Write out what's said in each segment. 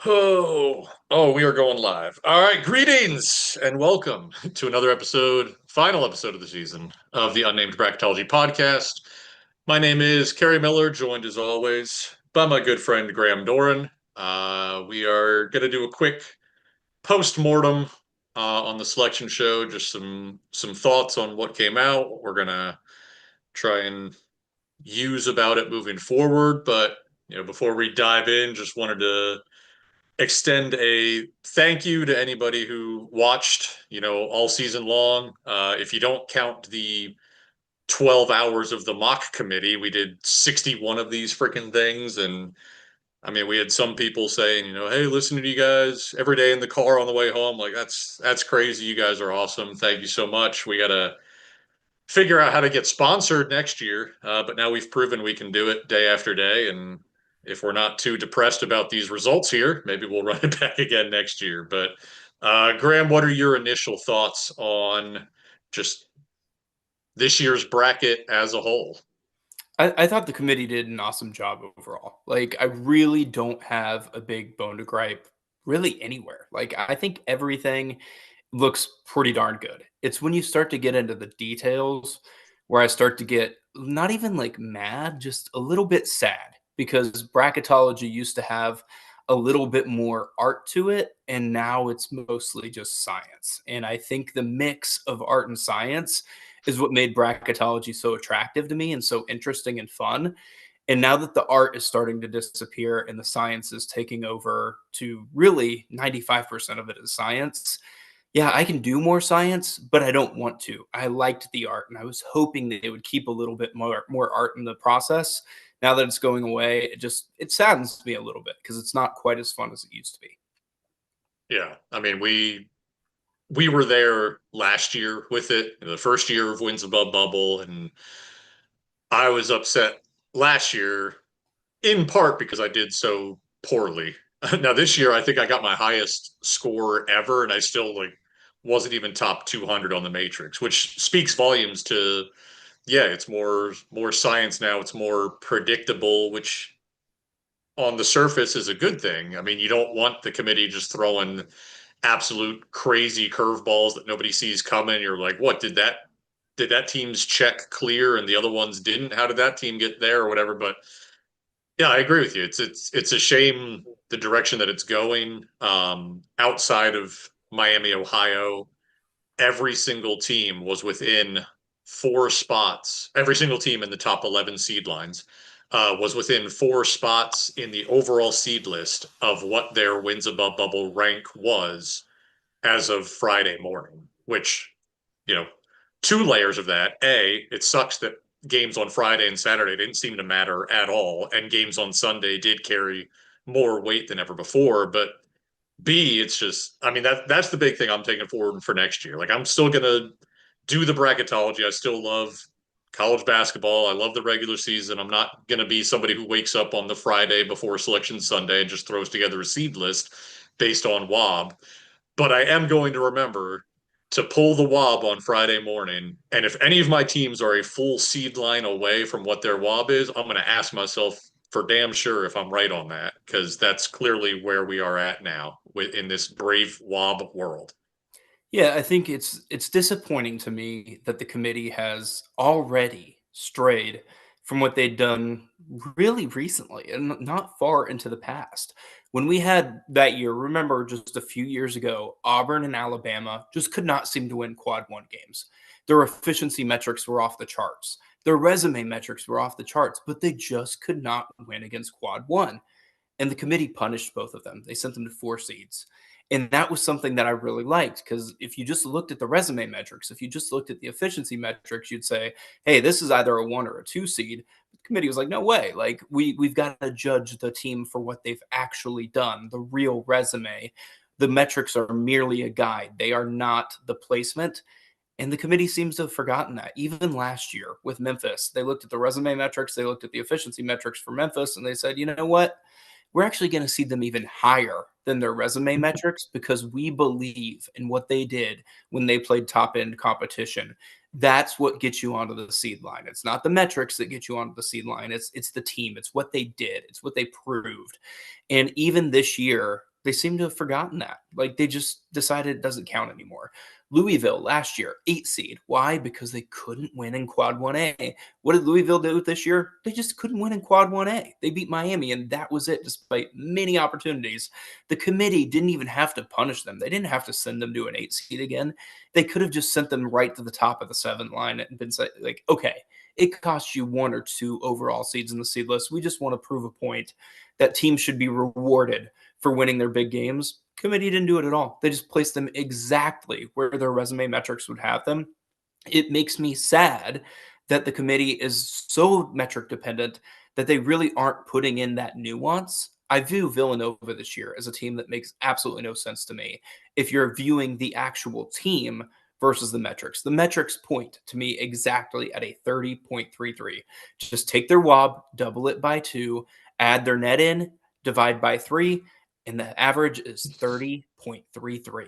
We are going live. All right, greetings and welcome to another episode, final episode of the season of the Unnamed Bracketology podcast. My name is Kerry Miller, joined as always by my good friend Graham Doran. We are going to do a quick post-mortem on the selection show, just some thoughts on what came out, what we're going to try and use about it moving forward. But before we dive in, just wanted to extend a thank you to anybody who watched, all season long. If you don't count the 12 hours of the mock committee, we did 61 of these freaking things. And I mean, we had some people saying, hey, listen to you guys every day in the car on the way home. Like, that's crazy. You guys are awesome. Thank you so much. We got to figure out how to get sponsored next year. But now we've proven we can do it day after day. And if we're not too depressed about these results here, maybe we'll run it back again next year. But Graham, what are your initial thoughts on just this year's bracket as a whole? I thought the committee did an awesome job overall. Like, I really don't have a big bone to gripe really anywhere. Like, I think everything looks pretty darn good. It's when you start to get into the details where I start to get not even like mad, just a little bit sad because bracketology used to have a little bit more art to it, and now it's mostly just science. And I think the mix of art and science is what made bracketology so attractive to me and so interesting and fun. And now that the art is starting to disappear and the science is taking over to really 95% of it is science, yeah, I can do more science, but I don't want to. I liked the art and I was hoping that they would keep a little bit more art in the process. Now that it's going away, it saddens me a little bit because it's not quite as fun as it used to be. Yeah, I mean, we were there last year with it, the first year of wins above bubble, and I was upset last year in part because I did so poorly. Now this year, I think I got my highest score ever, and I still wasn't even top 200 on the Matrix, which speaks volumes to yeah, it's more science now. It's more predictable, which on the surface is a good thing. I mean, you don't want the committee just throwing absolute crazy curveballs that nobody sees coming. You're like, what did that team's check clear and the other ones didn't? How did that team get there or whatever? But yeah, I agree with you. It's a shame the direction that it's going. Outside of Miami, Ohio, every single team was within 4 spots. Every single team in the top 11 seed lines was within 4 spots in the overall seed list of what their wins above bubble rank was as of Friday morning. Which, you know, two layers of that. A, it sucks that games on Friday and Saturday didn't seem to matter at all, and games on Sunday did carry more weight than ever before. But B, it's just, I mean, that's the big thing I'm taking forward for next year. Like, I'm still gonna do the bracketology. I still love college basketball. I love the regular season. I'm not gonna be somebody who wakes up on the Friday before Selection Sunday and just throws together a seed list based on WOB. But I am going to remember to pull the WOB on Friday morning. And if any of my teams are a full seed line away from what their WOB is, I'm going to ask myself for damn sure if I'm right on that, because that's clearly where we are at now in this brave WOB world. Yeah, I think it's disappointing to me that the committee has already strayed from what they'd done really recently and not far into the past. When we had that year, remember just a few years ago, Auburn and Alabama just could not seem to win quad one games. Their efficiency metrics were off the charts. Their resume metrics were off the charts, but they just could not win against quad one. And the committee punished both of them. They sent them to 4 seeds. And that was something that I really liked because if you just looked at the resume metrics, if you just looked at the efficiency metrics, you'd say, hey, this is either a 1 or a 2 seed. The committee was like, no way. Like, we've got to judge the team for what they've actually done, the real resume. The metrics are merely a guide, they are not the placement. And the committee seems to have forgotten that. Even last year with Memphis, they looked at the resume metrics, they looked at the efficiency metrics for Memphis, and they said, you know what? We're actually going to see them even higher than their resume metrics because we believe in what they did when they played top end competition. That's what gets you onto the seed line. It's not the metrics that get you onto the seed line. It's the team. It's what they did. It's what they proved. And even this year, They seem to have forgotten that. Like they just decided it doesn't count anymore. Louisville last year, 8 seed. Why? Because they couldn't win in Quad 1A. What did Louisville do this year? They just couldn't win in Quad 1A. They beat Miami, and that was it, despite many opportunities. The committee didn't even have to punish them. They didn't have to send them to an 8 seed again. They could have just sent them right to the top of the 7 line and been like, okay, it costs you 1 or 2 overall seeds in the seed list. We just want to prove a point that teams should be rewarded for winning their big games. Committee didn't do it at all. They just placed them exactly where their resume metrics would have them. It makes me sad that the committee is so metric dependent that they really aren't putting in that nuance. I view Villanova this year as a team that makes absolutely no sense to me if you're viewing the actual team versus the metrics. The metrics point to me exactly at a 30.33. Just take their WOB, double it by 2, add their net in, divide by 3, and the average is 30.33,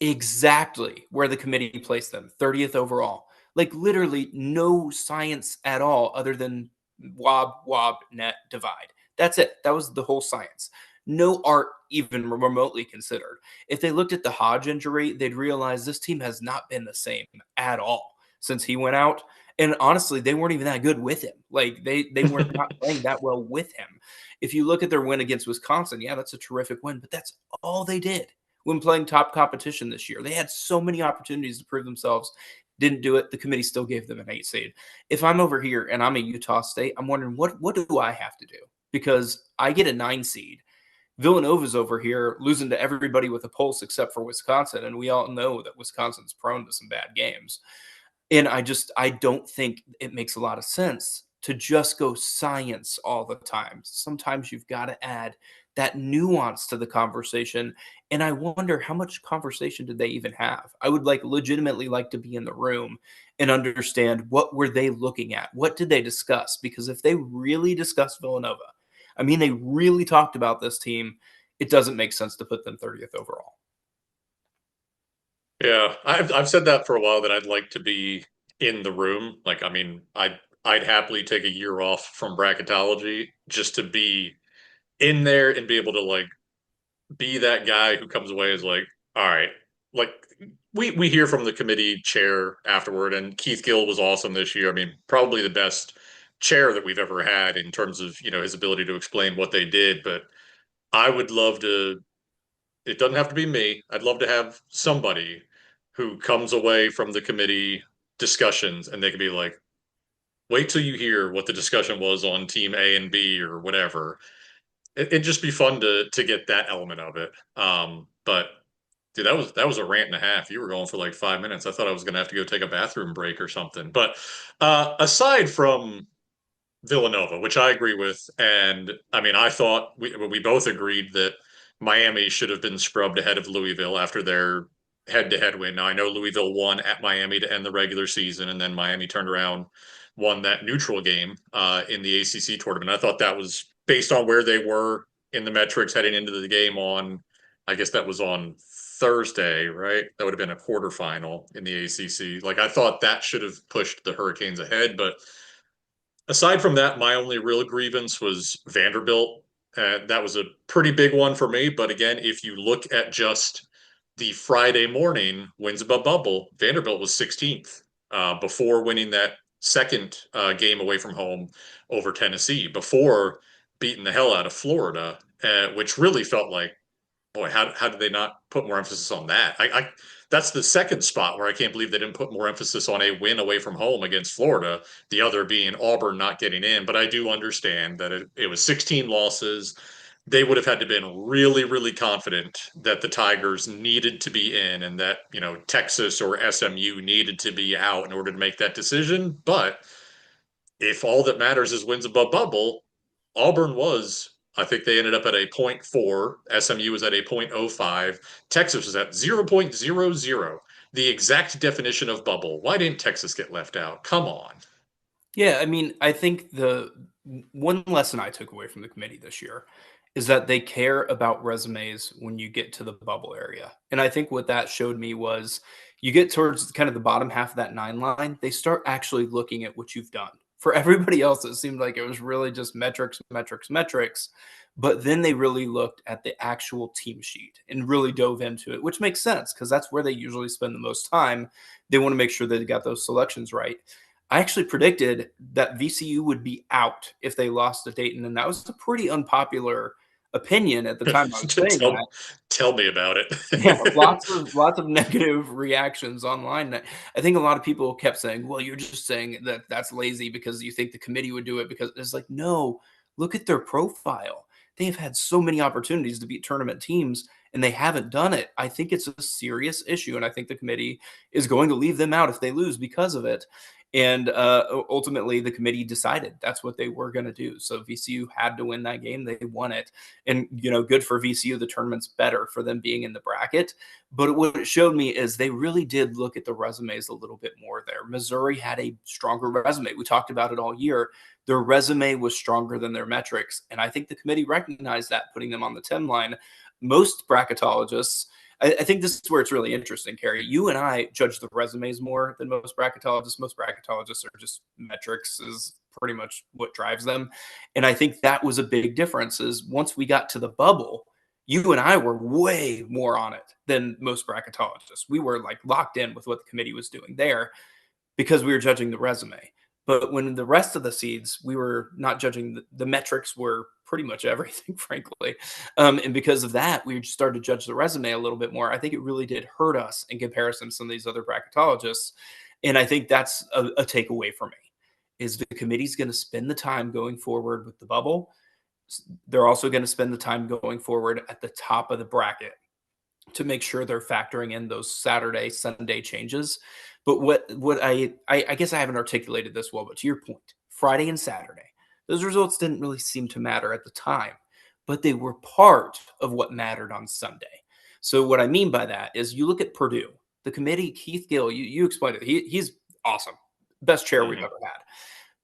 exactly where the committee placed them, 30th overall. Like literally no science at all other than wob, net, divide. That's it. That was the whole science. No art even remotely considered. If they looked at the Hodge injury, they'd realize this team has not been the same at all since he went out. And honestly, they weren't even that good with him. Like they were not playing that well with him. If you look at their win against Wisconsin, yeah, that's a terrific win, but that's all they did when playing top competition this year. They had so many opportunities to prove themselves, didn't do it. The committee still gave them an 8 seed. If I'm over here and I'm a Utah State, I'm wondering what do I have to do? Because I get a 9 seed. Villanova's over here losing to everybody with a pulse except for Wisconsin, and we all know that Wisconsin's prone to some bad games. And I don't think it makes a lot of sense to just go science all the time. Sometimes you've got to add that nuance to the conversation. And I wonder how much conversation did they even have? I would like legitimately like to be in the room and understand what were they looking at? What did they discuss? Because if they really discussed Villanova, I mean, they really talked about this team, it doesn't make sense to put them 30th overall. Yeah, I've said that for a while that I'd like to be in the room. Like, I mean, I'd happily take a year off from bracketology just to be in there and be able to like be that guy who comes away as like, all right, like we hear from the committee chair afterward, and Keith Gill was awesome this year. I mean, probably the best chair that we've ever had in terms of his ability to explain what they did. But I would love to. It doesn't have to be me. I'd love to have somebody who comes away from the committee discussions and they could be like, wait till you hear what the discussion was on team A and B or whatever. It'd just be fun to get that element of it. But dude, that was a rant and a half. You were going for like 5 minutes. I thought I was gonna have to go take a bathroom break or something. But aside from Villanova, which I agree with. And I mean, I thought we both agreed that Miami should have been scrubbed ahead of Louisville after their head-to-head win. Now I know Louisville won at Miami to end the regular season, and then Miami turned around, won that neutral game in the ACC tournament. I thought that was based on where they were in the metrics heading into the game on, I guess that was on Thursday, right? That would have been a quarterfinal in the ACC. Like I thought that should have pushed the Hurricanes ahead, but aside from that, my only real grievance was Vanderbilt. That was a pretty big one for me. But again, if you look at just the Friday morning wins above bubble, Vanderbilt was 16th before winning that second game away from home over Tennessee, before beating the hell out of Florida, which really felt like, boy, how did they not put more emphasis on that? That's the second spot where I can't believe they didn't put more emphasis on a win away from home against Florida, the other being Auburn not getting in. But I do understand that it was 16 losses. They would have had to been really, really confident that the Tigers needed to be in and that, Texas or SMU needed to be out in order to make that decision. But if all that matters is wins above bubble, Auburn was. I think they ended up at a point 0.4. SMU was at a point 0.05. Texas was at 0.00. The exact definition of bubble. Why didn't Texas get left out? Come on. Yeah, I mean, I think the one lesson I took away from the committee this year is that they care about resumes when you get to the bubble area. And I think what that showed me was you get towards kind of the bottom half of that 9 line, they start actually looking at what you've done For everybody else, it seemed like it was really just metrics, metrics, metrics. But then they really looked at the actual team sheet and really dove into it, which makes sense because that's where they usually spend the most time. They want to make sure they got those selections right. I actually predicted that VCU would be out if they lost to Dayton, and that was a pretty unpopular opinion at the time I was saying that. tell me about Yeah, it. lots of negative reactions online. I think a lot of people kept saying, "Well, you're just saying that that's lazy because you think the committee would do it," because it's like, no, look at their profile. They have had so many opportunities to beat tournament teams and they haven't done it. I think it's a serious issue, and I think the committee is going to leave them out if they lose because of it. And ultimately, the committee decided that's what they were going to do. So VCU had to win that game. They won it, and good for VCU. The tournament's better for them being in the bracket. But what it showed me is they really did look at the resumes a little bit more there. Missouri had a stronger resume. We talked about it all year. Their resume was stronger than their metrics, and I think the committee recognized that, putting them on the 10 line. Most bracketologists, I think this is where it's really interesting, Kerry. You and I judge the resumes more than most bracketologists. Most bracketologists are just metrics is pretty much what drives them. And I think that was a big difference is once we got to the bubble, you and I were way more on it than most bracketologists. We were like locked in with what the committee was doing there because we were judging the resume. But when the rest of the seeds, we were not judging the metrics were pretty much everything, frankly. And because of that, we just started to judge the resume a little bit more. I think it really did hurt us in comparison to some of these other bracketologists. And I think that's a takeaway for me is the committee's going to spend the time going forward with the bubble. They're also going to spend the time going forward at the top of the bracket to make sure they're factoring in those Saturday, Sunday changes. But what I guess I haven't articulated this well, but to your point, Friday and Saturday, those results didn't really seem to matter at the time, but they were part of what mattered on Sunday. So what I mean by that is you look at Purdue, the committee, Keith Gill, you explained it. He's awesome. Best chair we've Mhm. ever had.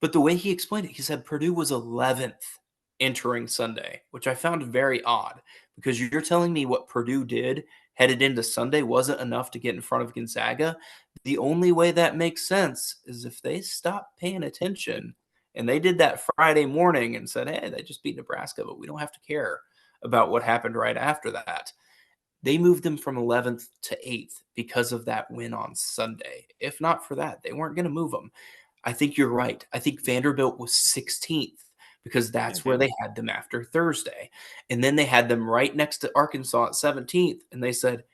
But the way he explained it, he said Purdue was 11th entering Sunday, which I found very odd because you're telling me what Purdue did headed into Sunday wasn't enough to get in front of Gonzaga. The only way that makes sense is if they stopped paying attention and they did that Friday morning and said, hey, they just beat Nebraska, but we don't have to care about what happened right after that. They moved them from 11th to 8th because of that win on Sunday. If not for that, they weren't going to move them. I think you're right. I think Vanderbilt was 16th because that's where Mhm. they had them after Thursday. And then they had them right next to Arkansas at 17th. And they said,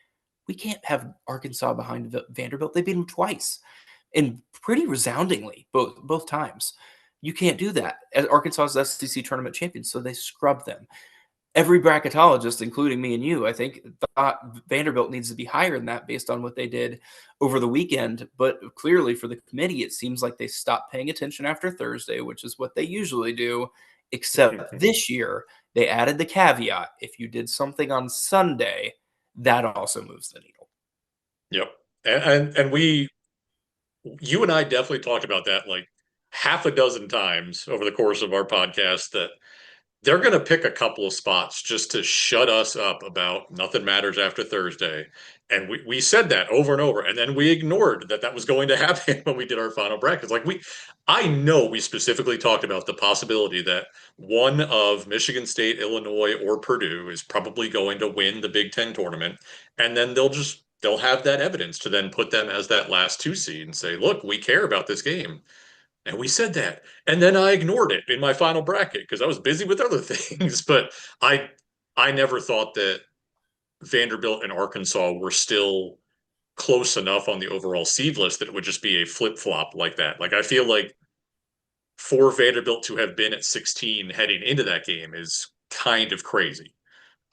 we can't have Arkansas behind Vanderbilt. They beat them twice and pretty resoundingly, both times. You can't do that. Arkansas is SEC tournament champions, so they scrubbed them. Every bracketologist, including me and you, I think thought Vanderbilt needs to be higher than that based on what they did over the weekend. But clearly, for the committee, it seems like they stopped paying attention after Thursday, which is what they usually do. Except this year, they added the caveat: if you did something on Sunday, that also moves the needle. Yep. And we you and I definitely talked about that like half a dozen times over the course of our podcast that they're going to pick a couple of spots just to shut us up about nothing matters after Thursday. And we said that over and over. And then we ignored that that was going to happen when we did our final brackets. I know we specifically talked about the possibility that one of Michigan State, Illinois, or Purdue is probably going to win the Big Ten tournament. And then they'll have that evidence to then put them as that last two seed and say, look, we care about this game. And we said that. And then I ignored it in my final bracket because I was busy with other things. But I I never thought that Vanderbilt and Arkansas were still close enough on the overall seed list that it would just be a flip-flop like that. Like I feel like for Vanderbilt to have been at 16 heading into that game is kind of crazy.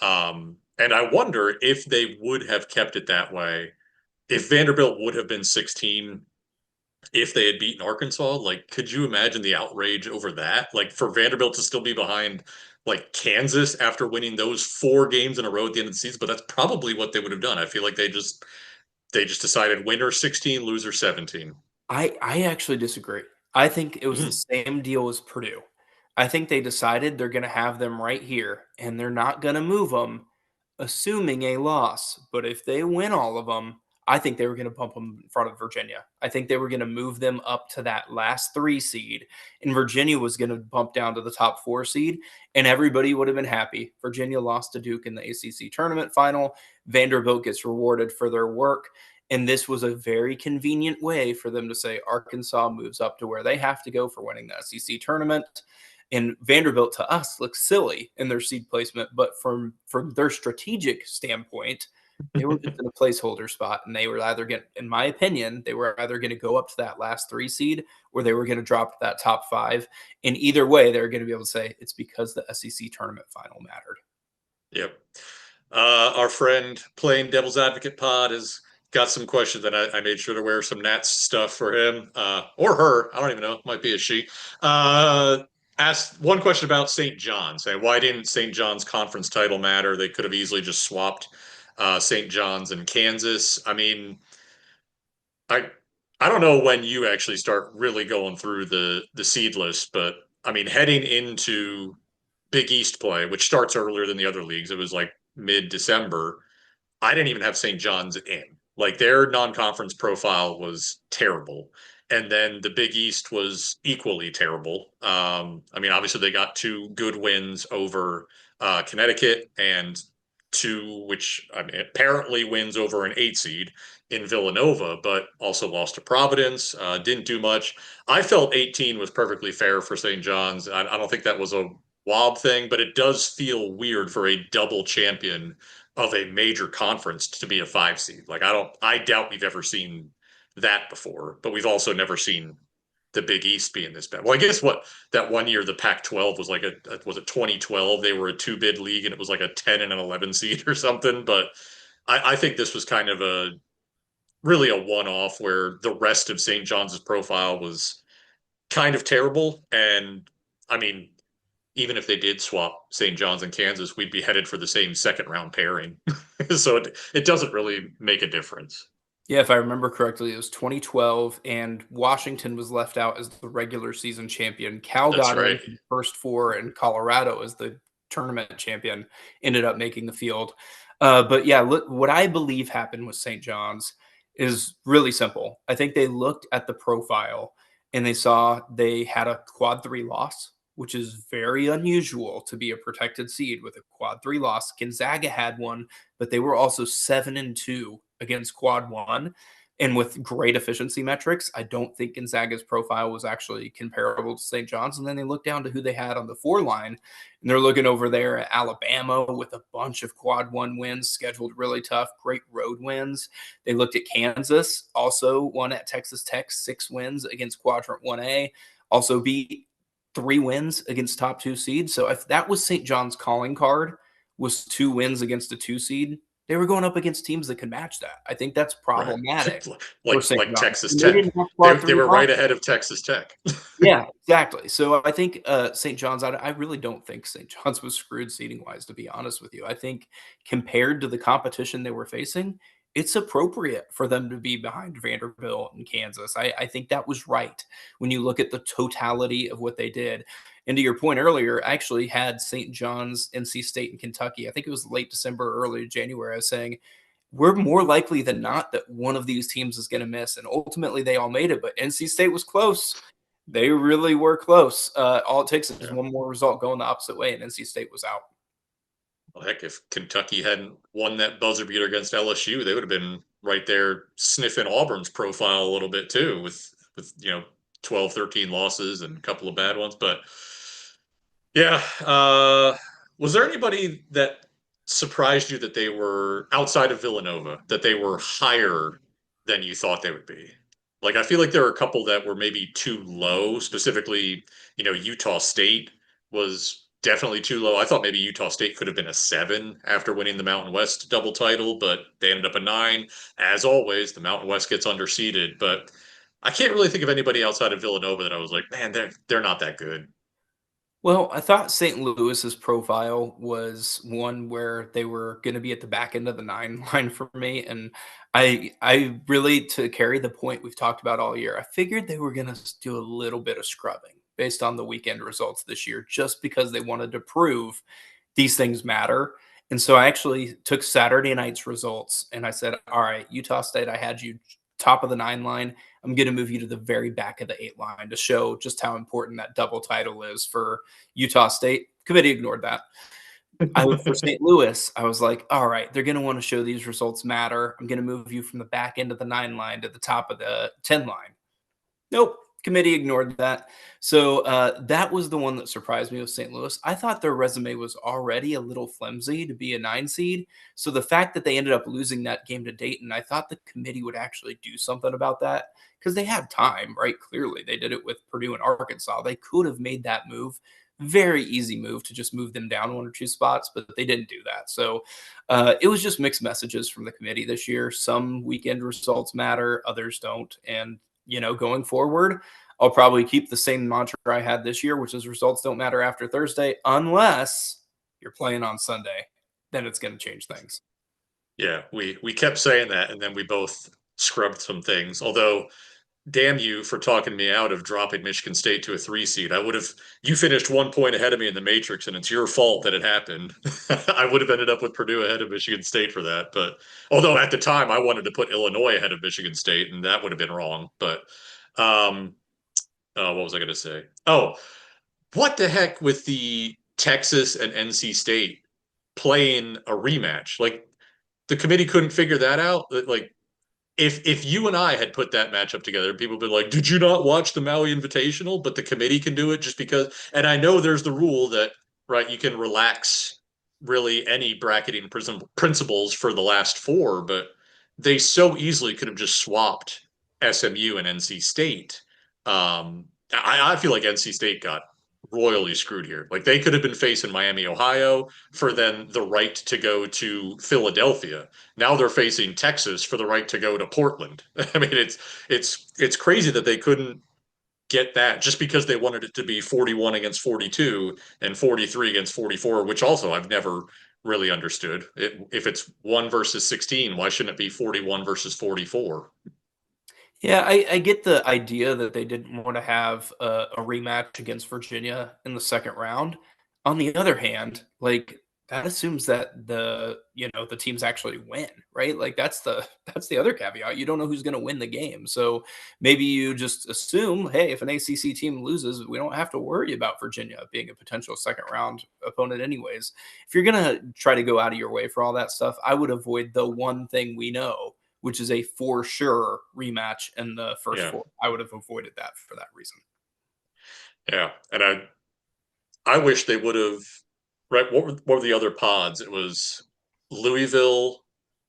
And I wonder if they would have kept it that way, if Vanderbilt would have been 16 if they had beaten Arkansas. Like, could you imagine the outrage over that? Like, for Vanderbilt to still be behind like Kansas after winning those four games in a row at the end of the season, but that's probably what they would have done. I feel like they just decided winner 16, loser 17. I actually disagree. I think it was the Mm. same deal as Purdue. I think they decided they're going to have them right here, and they're not going to move them, assuming a loss. But if they win all of them, I think they were going to bump them in front of Virginia. I think they were going to move them up to that last 3 seed, and Virginia was going to bump down to the top 4 seed, and everybody would have been happy. Virginia lost to Duke in the ACC tournament final. Vanderbilt gets rewarded for their work. And this was a very convenient way for them to say Arkansas moves up to where they have to go for winning the SEC tournament. And Vanderbilt to us looks silly in their seed placement, but from their strategic standpoint, they were just in a placeholder spot, and they were either going, in my opinion, they were either going to go up to that last 3 seed, or they were going to drop to that top 5. And either way, they're going to be able to say it's because the SEC tournament final mattered. Yep. Our friend playing devil's advocate pod has got some questions that I made sure to wear some Nats stuff for him or her. I don't even know. It might be a she. Uh, Asked one question about St. John's. Saying, why didn't St. John's conference title matter? They could have easily just swapped St. John's and Kansas. I mean, I I don't know when you actually start really going through the seed list, but I mean, heading into Big East play, which starts earlier than the other leagues, it was like mid-December. I didn't even have St. John's in. Like their non-conference profile was terrible. And then the Big East was equally terrible. I mean, obviously they got 2 good wins over Connecticut and 2, which I mean, apparently wins over an 8 seed in Villanova, but also lost to Providence. Didn't do much. I felt 18 was perfectly fair for St. John's. I don't think that was a wob thing, but it does feel weird for a double champion of a major conference to be a 5 seed. Like I doubt we've ever seen that before, but we've also never seen the Big East being this bad. Well, I guess what that one year the Pac-12 was like was it 2012? They were a 2 bid league and it was like a 10 and an 11 seed or something. But I think this was kind of a really a one-off where the rest of St. John's profile was kind of terrible. And I mean, even if they did swap St. John's and Kansas, we'd be headed for the same second round pairing. So it doesn't really make a difference. Yeah, if I remember correctly, it was 2012, and Washington was left out as the regular season champion. Cal That's got in right. for the first 4, and Colorado, as the tournament champion, ended up making the field. But yeah, look, what I believe happened with St. John's is really simple. I think they looked at the profile and they saw they had a quad 3 loss, which is very unusual to be a protected seed with a quad 3 loss. Gonzaga had one, but they were also 7-2 against quad 1 and with great efficiency metrics. I don't think Gonzaga's profile was actually comparable to St. John's. And then they look down to who they had on the 4 line, and they're looking over there at Alabama with a bunch of quad 1 wins, scheduled really tough, great road wins. They looked at Kansas, also won at Texas Tech, 6 wins against quadrant 1A, also beat 3 wins against top 2 seeds. So if that was St. John's calling card, was 2 wins against a 2 seed, they were going up against teams that could match that. I think that's Right. problematic for like St. like John's. Texas And they Tech. didn't have They quad they 3 were right losses. ahead of Texas Tech. Yeah, exactly. So I think St. John's, I really don't think St. John's was screwed seating wise, to be honest with you. I think compared to the competition they were facing, it's appropriate for them to be behind Vanderbilt and Kansas. I think that was right when you look at the totality of what they did. And to your point earlier, I actually had St. John's, NC State, and Kentucky. I think it was late December, early January. I was saying we're more likely than not that one of these teams is going to miss. And ultimately, they all made it, but NC State was close. They really were close. All it takes is Yeah. one more result going the opposite way, and NC State was out. Well, heck, if Kentucky hadn't won that buzzer beater against LSU, they would have been right there sniffing Auburn's profile a little bit too, with 12, 13 losses and a couple of bad ones. But yeah. Was there anybody that surprised you that they were outside of Villanova, that they were higher than you thought they would be? Like, I feel like there were a couple that were maybe too low, specifically, Utah State was definitely too low. I thought maybe Utah State could have been a 7 after winning the Mountain West double title, but they ended up a 9. As always, the Mountain West gets underseeded, but I can't really think of anybody outside of Villanova that I was like, man, they're not that good. Well, I thought St. Louis's profile was one where they were going to be at the back end of the 9 line for me, and I really, to carry the point we've talked about all year, I figured they were going to do a little bit of scrubbing based on the weekend results this year, just because they wanted to prove these things matter. And so I actually took Saturday night's results and I said, all right, Utah State, I had you top of the 9 line. I'm going to move you to the very back of the 8 line to show just how important that double title is for Utah State. Committee ignored that. For St. Louis, I was like, all right, they're going to want to show these results matter. I'm going to move you from the back end of the 9 line to the top of the 10 line. Nope. Committee ignored that. So that was the one that surprised me with St. Louis. I thought their resume was already a little flimsy to be a 9 seed. So the fact that they ended up losing that game to Dayton, I thought the committee would actually do something about that because they had time, right? Clearly, they did it with Purdue and Arkansas. They could have made that move. Very easy move to just move them down 1 or 2 spots, but they didn't do that. So it was just mixed messages from the committee this year. Some weekend results matter, others don't. And going forward, I'll probably keep the same mantra I had this year, which is results don't matter after Thursday unless you're playing on Sunday. Then it's going to change things. Yeah, we kept saying that, and then we both scrubbed some things. Although, damn you for talking me out of dropping Michigan State to a 3 seed. I would have. You finished 1 point ahead of me in the Matrix, and it's your fault that it happened. I would have ended up with Purdue ahead of Michigan State for that. But although at the time I wanted to put Illinois ahead of Michigan State, and that would have been wrong. But um, what was I going to say? Oh, what the heck with the Texas and NC State playing a rematch? Like the committee couldn't figure that out. Like if you and I had put that matchup together, people would be like, "Did you not watch the Maui Invitational?" But the committee can do it just because. And I know there's the rule that right you can relax really any bracketing principles for the last four, but they so easily could have just swapped SMU and NC State. I feel like NC State got royally screwed here. Like they could have been facing Miami, Ohio for then the right to go to Philadelphia. Now they're facing Texas for the right to go to Portland. I mean, it's crazy that they couldn't get that just because they wanted it to be 41 against 42 and 43 against 44, which also I've never really understood. If it's 1 versus 16, why shouldn't it be 41 versus 44? Yeah, I get the idea that they didn't want to have a rematch against Virginia in the second round. On the other hand, like that assumes that the teams actually win, right? Like that's the other caveat. You don't know who's going to win the game, so maybe you just assume, hey, if an ACC team loses, we don't have to worry about Virginia being a potential second round opponent, anyways. If you're gonna try to go out of your way for all that stuff, I would avoid the one thing we know, which is a for sure rematch in the first Yeah, four. I would have avoided that for that reason. yeah, and I wish they would have. Right, what were the other pods? It was Louisville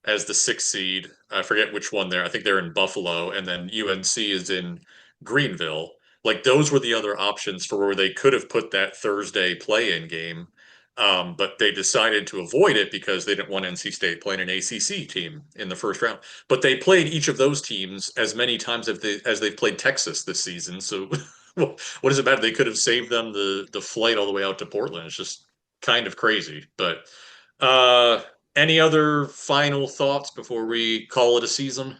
as the 6th seed. I forget which one there. I think they're in Buffalo, and then UNC is in Greenville. Like those were the other options for where they could have put that Thursday play-in game, but they decided to avoid it because they didn't want NC State playing an ACC team in the first round. But they played each of those teams as many times as they've played Texas this season. So what does it matter? They could have saved them the flight all the way out to Portland. It's just kind of crazy. But uh, any other final thoughts before we call it a season?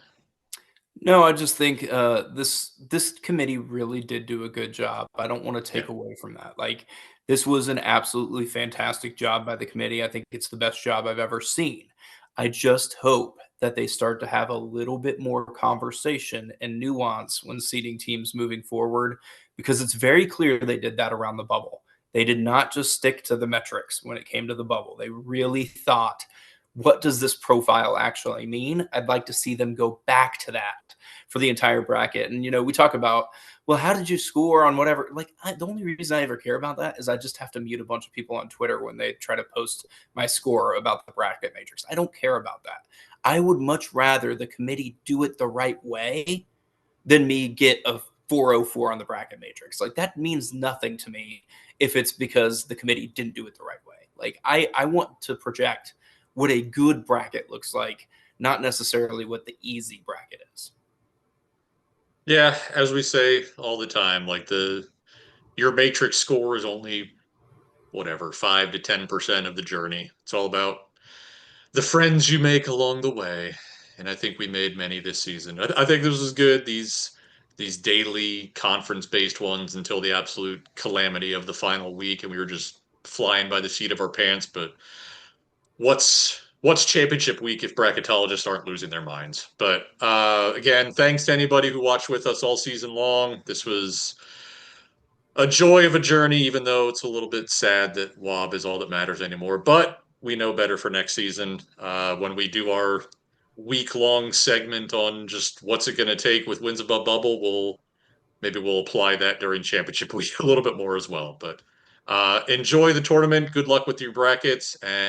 No, I just think this committee really did do a good job. I don't want to Yeah, take away from that. Like this was an absolutely fantastic job by the committee. I think it's the best job I've ever seen. I just hope that they start to have a little bit more conversation and nuance when seeding teams moving forward, because it's very clear they did that around the bubble. They did not just stick to the metrics when it came to the bubble. They really thought, what does this profile actually mean? I'd like to see them go back to that for the entire bracket. And we talk about, well, how did you score on whatever? Like, the only reason I ever care about that is I just have to mute a bunch of people on Twitter when they try to post my score about the bracket matrix. I don't care about that. I would much rather the committee do it the right way than me get a 404 on the bracket matrix. Like that means nothing to me if it's because the committee didn't do it the right way. Like I want to project what a good bracket looks like, not necessarily what the easy bracket is. yeah. As we say all the time, like the your matrix score is only whatever 5 to 10% of the journey. It's all about the friends you make along the way, and I think we made many this season. I think this was good. These daily conference based ones until the absolute calamity of the final week, and we were just flying by the seat of our pants. But what's championship week if bracketologists aren't losing their minds. But again, thanks to anybody who watched with us all season long. This was a joy of a journey, even though it's a little bit sad that WOB is all that matters anymore. But we know better for next season when we do our week-long segment on just what's it going to take with wins above bubble. We'll apply that during championship week a little bit more as well. But enjoy the tournament. Good luck with your brackets, and